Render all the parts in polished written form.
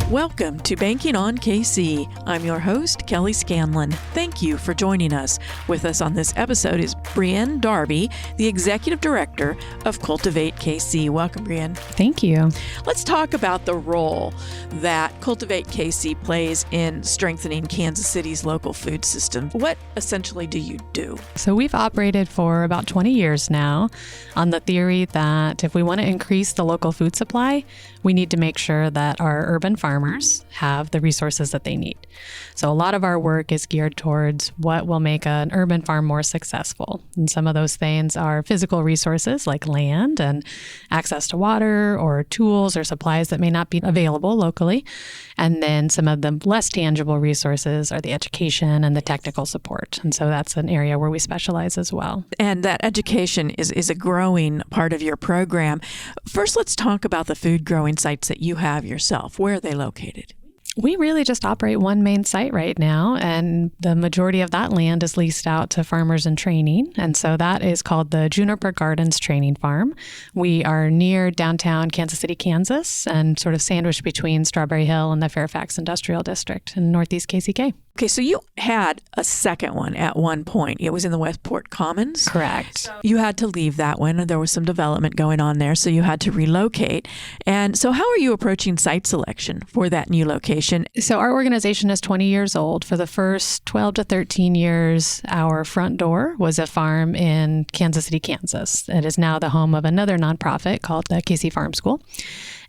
Welcome to Banking on KC. I'm your host, Kelly Scanlon. Thank you for joining us. With us on this episode is Brien Darby, the Executive Director of Cultivate KC. Welcome, Brien. Thank you. Let's talk about the role that Cultivate KC plays in strengthening Kansas City's local food system. What essentially do you do? So we've operated for about 20 years now on the theory that if we want to increase the local food supply, we need to make sure that our urban farmers have the resources that they need. So a lot of our work is geared towards what will make an urban farm more successful. And some of those things are physical resources like land and access to water or tools or supplies that may not be available locally. And then some of the less tangible resources are the education and the technical support. And so that's an area where we specialize as well. And that education is a growing part of your program. First, let's talk about the food growing sites that you have yourself. Where are they located? We really just operate one main site right now, and the majority of that land is leased out to farmers in training. And so that is called the Juniper Gardens Training Farm. We are near downtown Kansas City, Kansas, and sort of sandwiched between Strawberry Hill and the Fairfax Industrial District in Northeast KCK. Okay, so you had a second one at one point. It was in the Westport Commons. Correct. You had to leave that one. There was some development going on there, so you had to relocate. And so how are you approaching site selection for that new location? So our organization is 20 years old. For the first 12 to 13 years, our front door was a farm in Kansas City, Kansas. It is now the home of another nonprofit called the KC Farm School.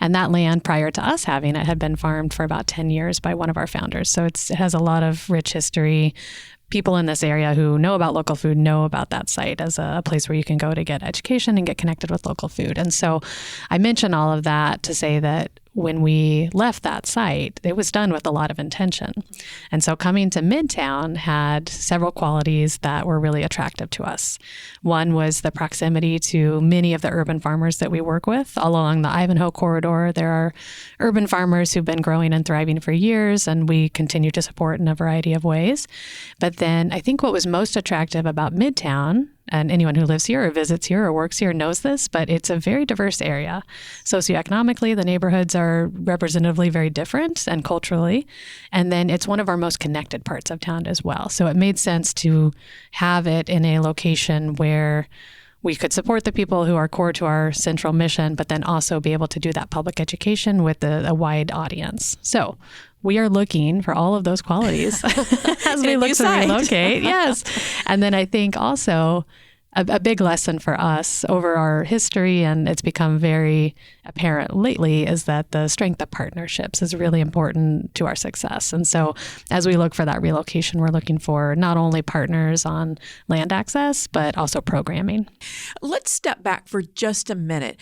And that land, prior to us having it, had been farmed for about 10 years by one of our founders. So it has a lot of rich history. People in this area who know about local food know about that site as a place where you can go to get education and get connected with local food. And so I mention all of that to say that when we left that site, it was done with a lot of intention. And so coming to Midtown had several qualities that were really attractive to us. One was the proximity to many of the urban farmers that we work with. All along the Ivanhoe corridor, there are urban farmers who've been growing and thriving for years, and we continue to support in a variety of ways. But then I think what was most attractive about Midtown, and anyone who lives here or visits here or works here knows this, but it's a very diverse area. Socioeconomically, the neighborhoods are representatively very different, and culturally. And then it's one of our most connected parts of town as well. So it made sense to have it in a location where we could support the people who are core to our central mission, but then also be able to do that public education with a wide audience. So we are looking for all of those qualities as we look to relocate. Yes. And then I think also a big lesson for us over our history, and it's become very apparent lately, is that the strength of partnerships is really important to our success. And so as we look for that relocation, we're looking for not only partners on land access, but also programming. Let's step back for just a minute.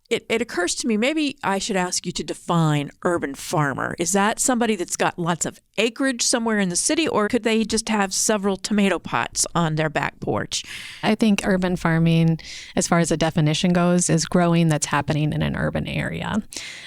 It occurs to me, maybe I should ask you to define urban farmer. Is that somebody that's got lots of acreage somewhere in the city, or could they just have several tomato pots on their back porch? I think urban farming, as far as the definition goes, is growing that's happening in an urban area.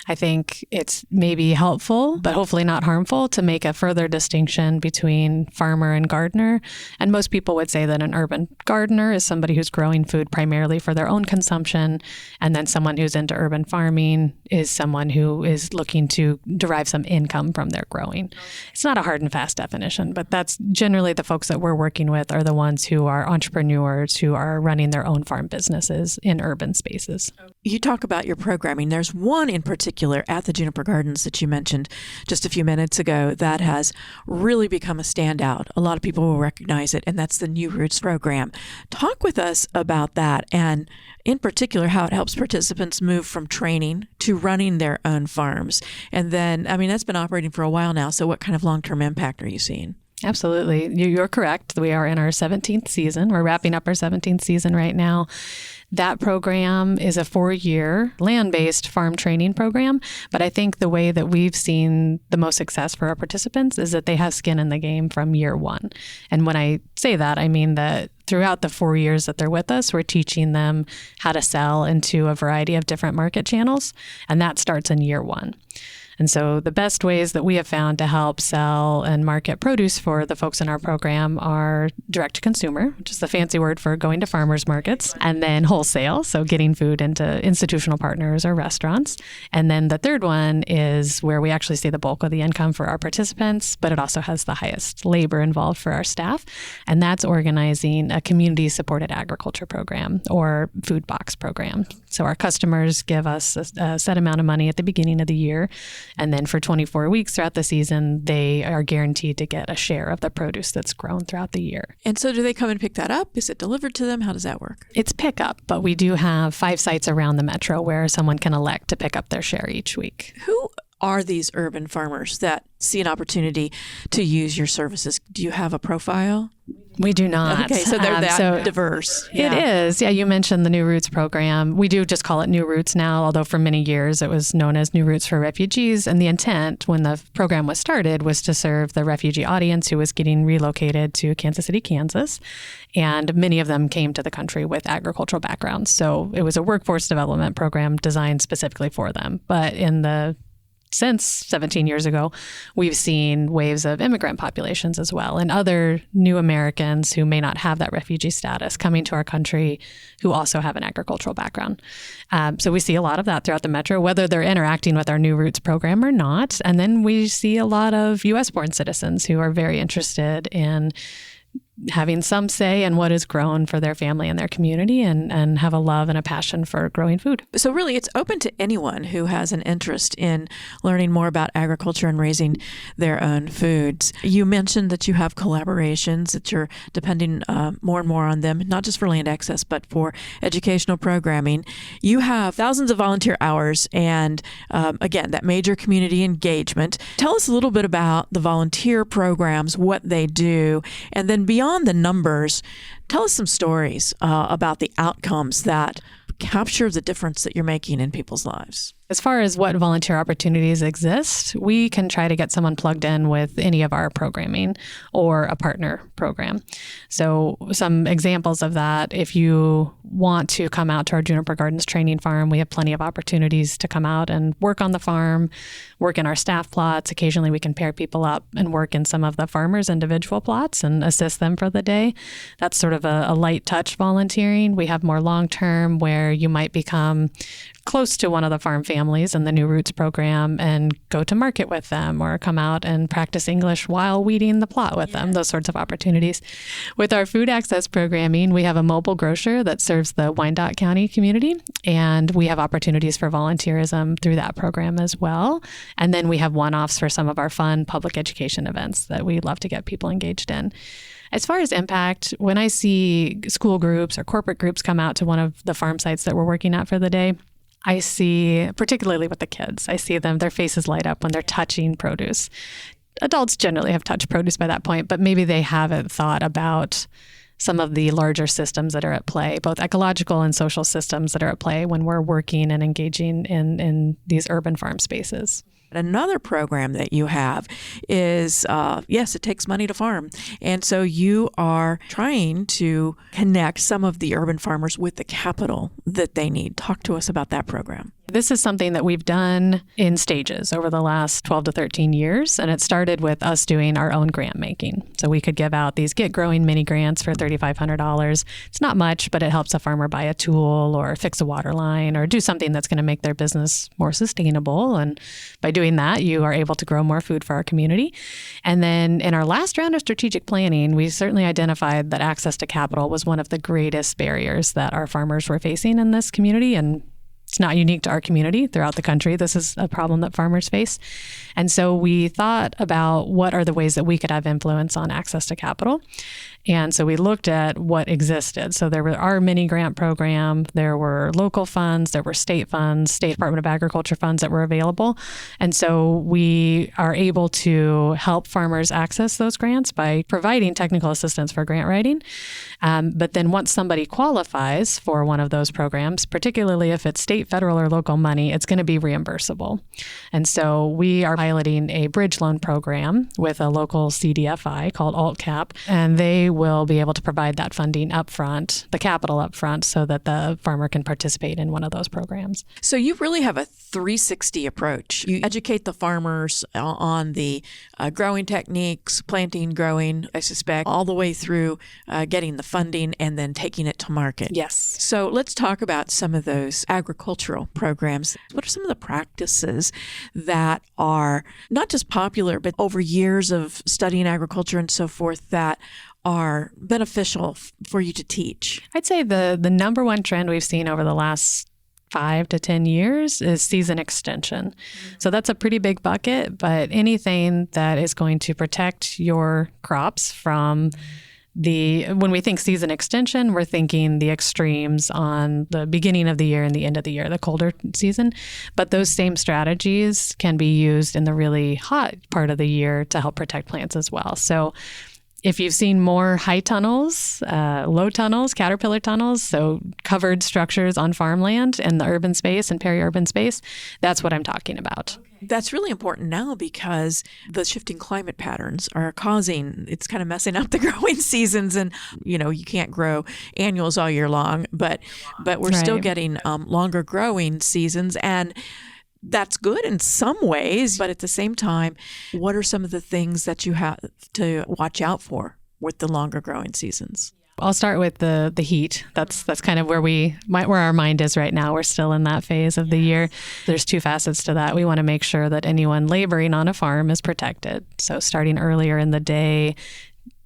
I think it's maybe helpful, but hopefully not harmful, to make a further distinction between farmer and gardener. And most people would say that an urban gardener is somebody who's growing food primarily for their own consumption, and then someone who's into urban farming is someone who is looking to derive some income from their growing. It's not a hard and fast definition, but that's generally the folks that we're working with are the ones who are entrepreneurs who are running their own farm businesses in urban spaces. You talk about your programming. There's one in particular at the Juniper Gardens that you mentioned just a few minutes ago that has really become a standout. A lot of people will recognize it, and that's the New Roots program. Talk with us about that, and in particular, how it helps participants move from training to running their own farms. And then, that's been operating for a while now. So what kind of long-term impact are you seeing? Absolutely. You're correct. We are in our 17th season. We're wrapping up our 17th season right now. That program is a 4-year land-based farm training program. But I think the way that we've seen the most success for our participants is that they have skin in the game from year one. And when I say that, I mean that throughout the 4 years that they're with us, we're teaching them how to sell into a variety of different market channels. And that starts in year one. And so the best ways that we have found to help sell and market produce for the folks in our program are direct to consumer, which is the fancy word for going to farmers markets, and then wholesale, so getting food into institutional partners or restaurants. And then the third one is where we actually see the bulk of the income for our participants, but it also has the highest labor involved for our staff. And that's organizing a community-supported agriculture program or food box program. So our customers give us a set amount of money at the beginning of the year, and then for 24 weeks throughout the season, they are guaranteed to get a share of the produce that's grown throughout the year. And so do they come and pick that up? Is it delivered to them? How does that work? It's pickup, but we do have 5 sites around the metro where someone can elect to pick up their share each week. Who are these urban farmers that see an opportunity to use your services? Do you have a profile? We do not. Okay, so they're that diverse. Yeah. It is. Yeah, you mentioned the New Roots program. We do just call it New Roots now, although for many years it was known as New Roots for Refugees. And the intent when the program was started was to serve the refugee audience who was getting relocated to Kansas City, Kansas. And many of them came to the country with agricultural backgrounds. So it was a workforce development program designed specifically for them. But since 17 years ago, we've seen waves of immigrant populations as well, and other new Americans who may not have that refugee status coming to our country who also have an agricultural background. So we see a lot of that throughout the metro, whether they're interacting with our New Roots program or not. And then we see a lot of U.S.-born citizens who are very interested in having some say in what is grown for their family and their community and have a love and a passion for growing food. So really, it's open to anyone who has an interest in learning more about agriculture and raising their own foods. You mentioned that you have collaborations, that you're depending more and more on them, not just for land access, but for educational programming. You have thousands of volunteer hours and, again, that major community engagement. Tell us a little bit about the volunteer programs, what they do, and then beyond the numbers, tell us some stories about the outcomes that capture the difference that you're making in people's lives. As far as what volunteer opportunities exist, we can try to get someone plugged in with any of our programming or a partner program. So some examples of that, if you want to come out to our Juniper Gardens training farm, we have plenty of opportunities to come out and work on the farm, work in our staff plots. Occasionally we can pair people up and work in some of the farmers' individual plots and assist them for the day. That's sort of a light touch volunteering. We have more long-term where you might become close to one of the farm families in the New Roots program and go to market with them or come out and practice English while weeding the plot with them, those sorts of opportunities. With our food access programming, we have a mobile grocer that serves the Wyandotte County community, and we have opportunities for volunteerism through that program as well. And then we have one-offs for some of our fun public education events that we love to get people engaged in. As far as impact, when I see school groups or corporate groups come out to one of the farm sites that we're working at for the day, I see, particularly with the kids, I see them, their faces light up when they're touching produce. Adults generally have touched produce by that point, but maybe they haven't thought about some of the larger systems that are at play, both ecological and social systems that are at play when we're working and engaging in these urban farm spaces. Another program that you have is, yes, it takes money to farm. And so you are trying to connect some of the urban farmers with the capital that they need. Talk to us about that program. This is something that we've done in stages over the last 12 to 13 years, and it started with us doing our own grant making. So we could give out these Get Growing mini grants for $3,500. It's not much, but it helps a farmer buy a tool or fix a water line or do something that's going to make their business more sustainable. And by doing that, you are able to grow more food for our community. And then in our last round of strategic planning, we certainly identified that access to capital was one of the greatest barriers that our farmers were facing in this community, and it's not unique to our community. Throughout the country, this is a problem that farmers face. And so we thought about what are the ways that we could have influence on access to capital. And so we looked at what existed. So there were our mini grant program, there were local funds, there were state funds, State Department of Agriculture funds that were available. And so we are able to help farmers access those grants by providing technical assistance for grant writing. But then once somebody qualifies for one of those programs, particularly if it's state state, federal, or local money, it's going to be reimbursable. And so we are piloting a bridge loan program with a local CDFI called AltCap, and they will be able to provide that funding upfront, the capital upfront, so that the farmer can participate in one of those programs. So you really have a 360 approach. You educate the farmers on the growing techniques, planting, growing, I suspect, all the way through getting the funding and then taking it to market. Yes. So let's talk about some of those agricultural programs. What are some of the practices that are not just popular, but over years of studying agriculture and so forth that are beneficial for you to teach? I'd say the number one trend we've seen over the last 5 to 10 years is season extension. So that's a pretty big bucket, but anything that is going to protect your crops from when we think season extension, we're thinking the extremes on the beginning of the year and the end of the year, the colder season. But those same strategies can be used in the really hot part of the year to help protect plants as well. So if you've seen more high tunnels, low tunnels, caterpillar tunnels, so covered structures on farmland in the urban space and peri-urban space, that's what I'm talking about. That's really important now because the shifting climate patterns are it's kind of messing up the growing seasons, and you can't grow annuals all year long, but we're still getting longer growing seasons, and that's good in some ways, but at the same time, what are some of the things that you have to watch out for with the longer growing seasons? I'll start with the heat. That's kind of where our mind is right now. We're still in that phase of the year. There's two facets to that. We want to make sure that anyone laboring on a farm is protected. So starting earlier in the day,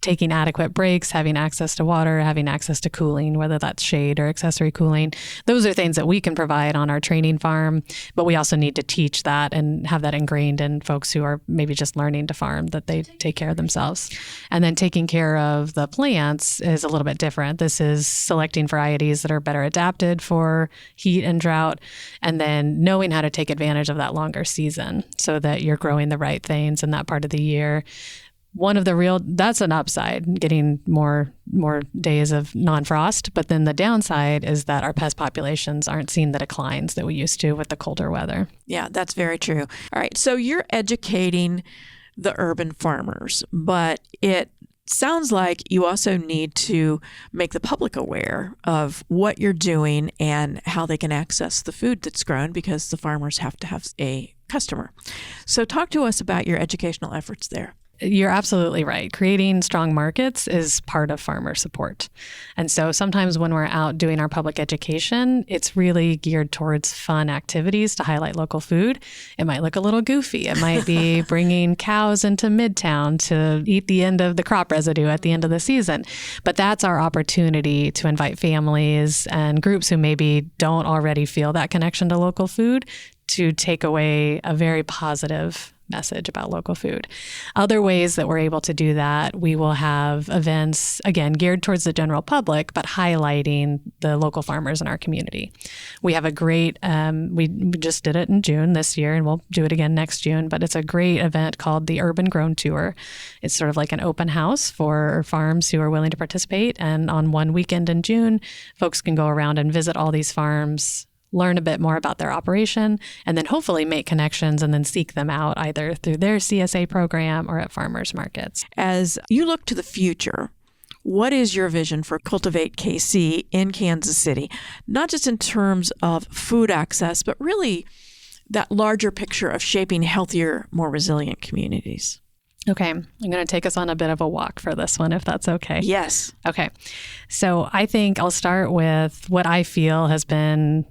taking adequate breaks, having access to water, having access to cooling, whether that's shade or accessory cooling. Those are things that we can provide on our training farm, but we also need to teach that and have that ingrained in folks who are maybe just learning to farm, that they take care of themselves. And then taking care of the plants is a little bit different. This is selecting varieties that are better adapted for heat and drought, and then knowing how to take advantage of that longer season so that you're growing the right things in that part of the year. That's an upside, getting more days of non-frost. But then the downside is that our pest populations aren't seeing the declines that we used to with the colder weather. Yeah, that's very true. All right. So you're educating the urban farmers, but it sounds like you also need to make the public aware of what you're doing and how they can access the food that's grown, because the farmers have to have a customer. So talk to us about your educational efforts there. You're absolutely right. Creating strong markets is part of farmer support. And so sometimes when we're out doing our public education, it's really geared towards fun activities to highlight local food. It might look a little goofy. It might be bringing cows into Midtown to eat the end of the crop residue at the end of the season. But that's our opportunity to invite families and groups who maybe don't already feel that connection to local food to take away a very positive message about local food. Other ways that we're able to do that, we will have events, again, geared towards the general public, but highlighting the local farmers in our community. We have a great, we just did it in June this year, and we'll do it again next June, but it's a great event called the Urban Grown Tour. It's sort of like an open house for farms who are willing to participate. And on one weekend in June, folks can go around and visit all these farms, learn a bit more about their operation, and then hopefully make connections and then seek them out either through their CSA program or at farmers markets. As you look to the future, what is your vision for Cultivate KC in Kansas City? Not just in terms of food access, but really that larger picture of shaping healthier, more resilient communities. Okay, I'm going to take us on a bit of a walk for this one, if that's okay. Yes. Okay, so I think I'll start with what I feel has been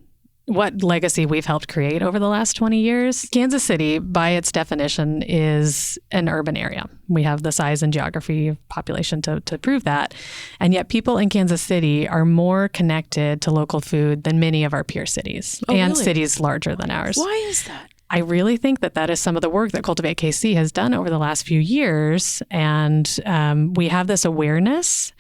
what legacy we've helped create over the last 20 years. Kansas City, by its definition, is an urban area. We have the size and geography of population to prove that. And yet people in Kansas City are more connected to local food than many of our peer cities and really? Cities larger than ours. Why is that? I really think that is some of the work that Cultivate KC has done over the last few years. And we have this awareness.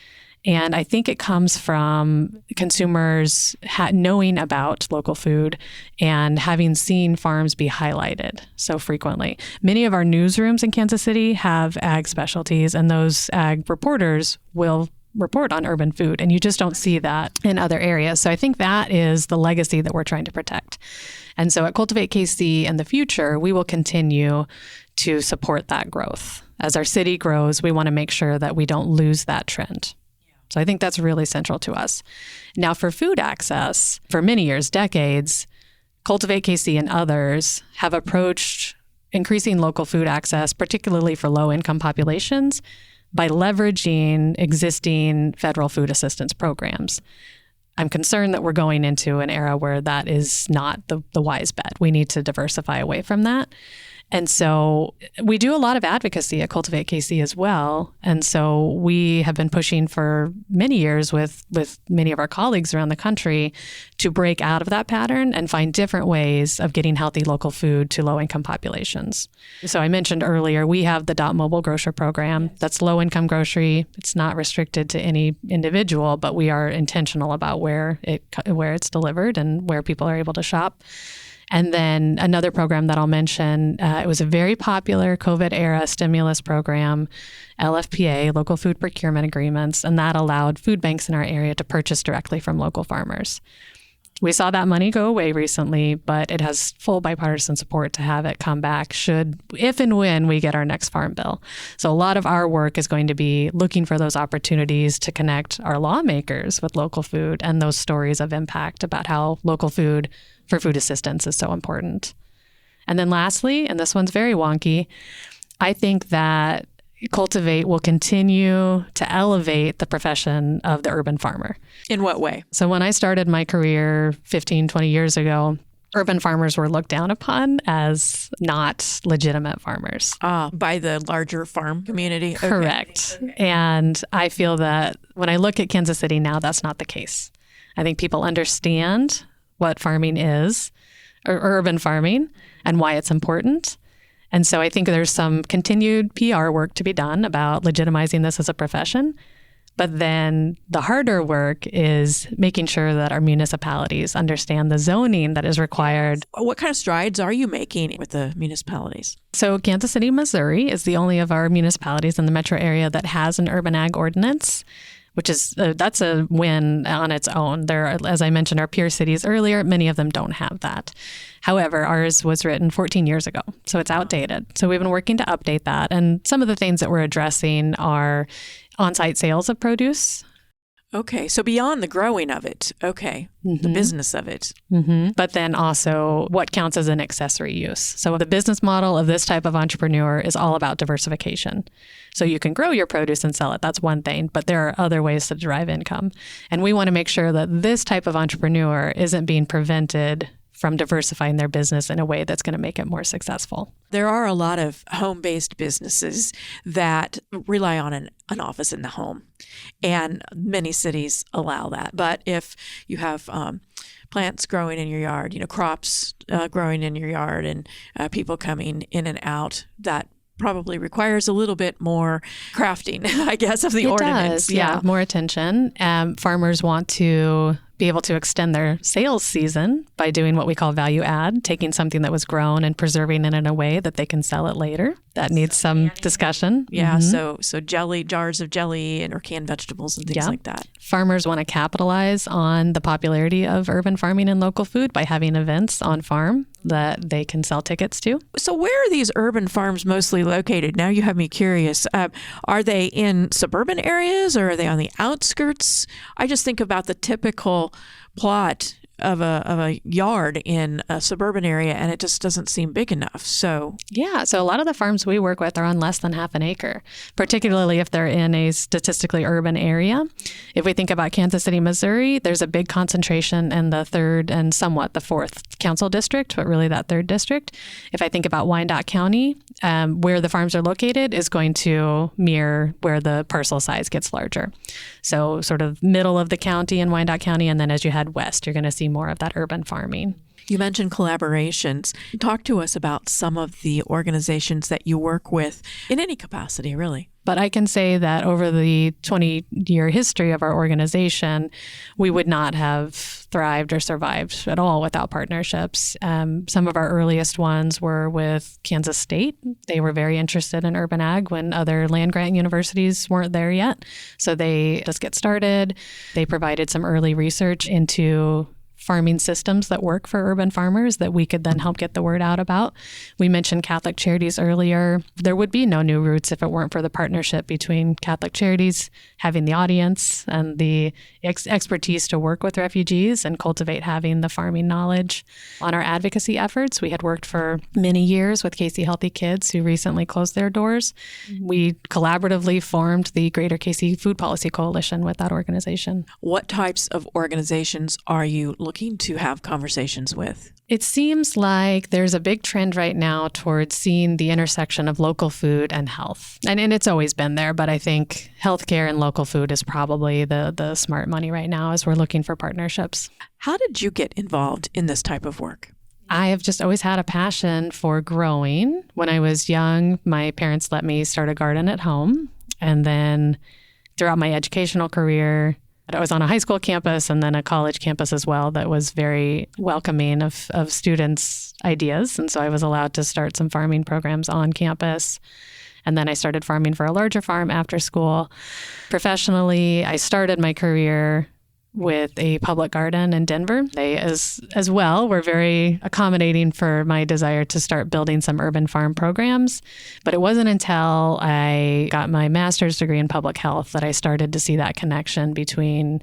And I think it comes from consumers knowing about local food and having seen farms be highlighted so frequently. Many of our newsrooms in Kansas City have ag specialties, and those ag reporters will report on urban food, and you just don't see that in other areas. So I think that is the legacy that we're trying to protect. And so at Cultivate KC in the future, we will continue to support that growth. As our city grows, we want to make sure that we don't lose that trend. So I think that's really central to us. Now for food access, for many years, decades, Cultivate KC and others have approached increasing local food access, particularly for low-income populations, by leveraging existing federal food assistance programs. I'm concerned that we're going into an era where that is not the wise bet. We need to diversify away from that. And so we do a lot of advocacy at Cultivate KC as well. And so we have been pushing for many years with many of our colleagues around the country to break out of that pattern and find different ways of getting healthy local food to low-income populations. So I mentioned earlier, we have the Dot Mobile Grocer program. That's low-income grocery. It's not restricted to any individual, but we are intentional about where it's delivered and where people are able to shop. And then another program that I'll mention, it was a very popular COVID-era stimulus program, LFPA, Local Food Procurement Agreements, and that allowed food banks in our area to purchase directly from local farmers. We saw that money go away recently, but it has full bipartisan support to have it come back if and when we get our next farm bill. So a lot of our work is going to be looking for those opportunities to connect our lawmakers with local food and those stories of impact about how local food for food assistance is so important. And then lastly, and this one's very wonky, I think that Cultivate will continue to elevate the profession of the urban farmer. In what way? So when I started my career 15, 20 years ago, urban farmers were looked down upon as not legitimate farmers. By the larger farm community? Okay. Correct. And I feel that when I look at Kansas City now, that's not the case. I think people understand what farming is, or urban farming, and why it's important. And so I think there's some continued PR work to be done about legitimizing this as a profession. But then the harder work is making sure that our municipalities understand the zoning that is required. What kind of strides are you making with the municipalities? So Kansas City, Missouri is the only of our municipalities in the metro area that has an urban ag ordinance, which is that's a win on its own. There are, as I mentioned, our peer cities earlier, many of them don't have that. However, ours was written 14 years ago, so it's outdated. So we've been working to update that. And some of the things that we're addressing are on-site sales of produce. Okay, so beyond the growing of it, the business of it. But then also what counts as an accessory use. So the business model of this type of entrepreneur is all about diversification. So you can grow your produce and sell it. That's one thing, but there are other ways to derive income. And we want to make sure that this type of entrepreneur isn't being prevented from diversifying their business in a way that's going to make it more successful. There are a lot of home-based businesses that rely on an office in the home, and many cities allow that. But if you have plants growing in your yard, crops growing in your yard, and people coming in and out, that probably requires a little bit more crafting, I guess, of the ordinance. Does, yeah, more attention. Farmers want to be able to extend their sales season by doing what we call value add, taking something that was grown and preserving it in a way that they can sell it later. That needs some discussion. Yeah, so jelly, jars of jelly or canned vegetables and things like that. Farmers want to capitalize on the popularity of urban farming and local food by having events on farm that they can sell tickets to. So where are these urban farms mostly located? Now you have me curious. Are they in suburban areas or are they on the outskirts? I just think about the typical plot of a yard in a suburban area, and it just doesn't seem big enough. So a lot of the farms we work with are on less than half an acre, particularly if they're in a statistically urban area. If we think about Kansas City, Missouri, there's a big concentration in the third and somewhat the fourth council district, but really that third district. If I think about Wyandotte County, where the farms are located is going to mirror where the parcel size gets larger. So sort of middle of the county in Wyandotte County, and then as you head west, you're going to see more of that urban farming. You mentioned collaborations. Talk to us about some of the organizations that you work with in any capacity, really. But I can say that over the 20-year history of our organization, we would not have thrived or survived at all without partnerships. Some of our earliest ones were with Kansas State. They were very interested in urban ag when other land-grant universities weren't there yet. So they just get started. They provided some early research into farming systems that work for urban farmers that we could then help get the word out about. We mentioned Catholic Charities earlier. There would be no New Roots if it weren't for the partnership between Catholic Charities having the audience and the expertise to work with refugees and Cultivate having the farming knowledge. On our advocacy efforts, we had worked for many years with KC Healthy Kids who recently closed their doors. We collaboratively formed the Greater KC Food Policy Coalition with that organization. What types of organizations are you looking to have conversations with? It seems like there's a big trend right now towards seeing the intersection of local food and health. And it's always been there, but I think healthcare and local food is probably the smart money right now as we're looking for partnerships. How did you get involved in this type of work? I have just always had a passion for growing. When I was young, my parents let me start a garden at home. And then throughout my educational career, I was on a high school campus and then a college campus as well that was very welcoming of students' ideas. And so I was allowed to start some farming programs on campus. And then I started farming for a larger farm after school. Professionally, I started my career with a public garden in Denver. They, as well, were very accommodating for my desire to start building some urban farm programs. But it wasn't until I got my master's degree in public health that I started to see that connection between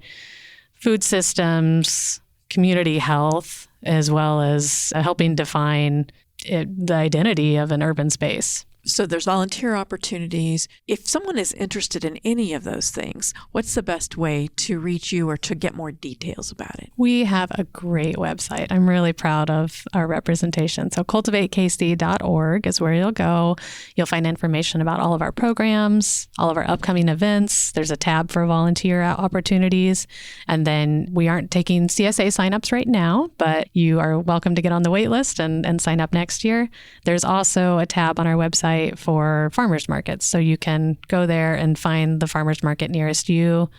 food systems, community health, as well as helping define the identity of an urban space. So there's volunteer opportunities. If someone is interested in any of those things, what's the best way to reach you or to get more details about it? We have a great website. I'm really proud of our representation. So cultivatekc.org is where you'll go. You'll find information about all of our programs, all of our upcoming events. There's a tab for volunteer opportunities. And then we aren't taking CSA signups right now, but you are welcome to get on the wait list and sign up next year. There's also a tab on our website for farmers markets. So you can go there and find the farmers market nearest you,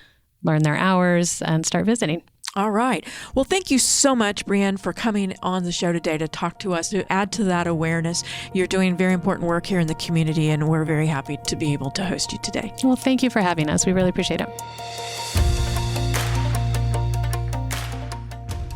learn their hours, and start visiting. All right. Well, thank you so much, Brien, for coming on the show today to talk to us, to add to that awareness. You're doing very important work here in the community, and we're very happy to be able to host you today. Well, thank you for having us. We really appreciate it.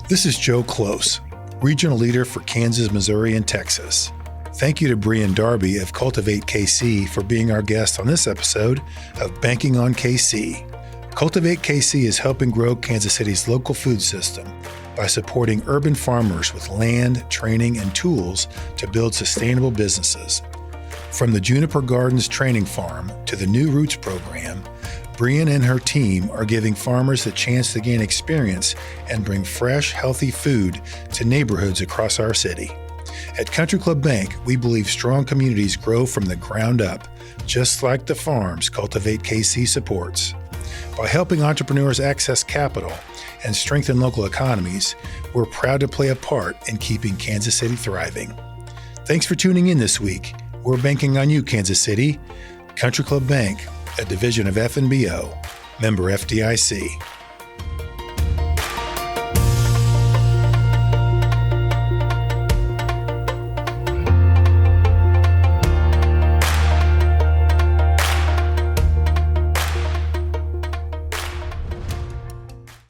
This is Joe Close, Regional Leader for Kansas, Missouri, and Texas. Thank you to Brien Darby of Cultivate KC for being our guest on this episode of Banking on KC. Cultivate KC is helping grow Kansas City's local food system by supporting urban farmers with land, training, and tools to build sustainable businesses. From the Juniper Gardens Training Farm to the New Roots program, Brien and her team are giving farmers the chance to gain experience and bring fresh, healthy food to neighborhoods across our city. At Country Club Bank, we believe strong communities grow from the ground up, just like the farms Cultivate KC supports. By helping entrepreneurs access capital and strengthen local economies, we're proud to play a part in keeping Kansas City thriving. Thanks for tuning in this week. We're banking on you, Kansas City. Country Club Bank, a division of FNBO, member FDIC.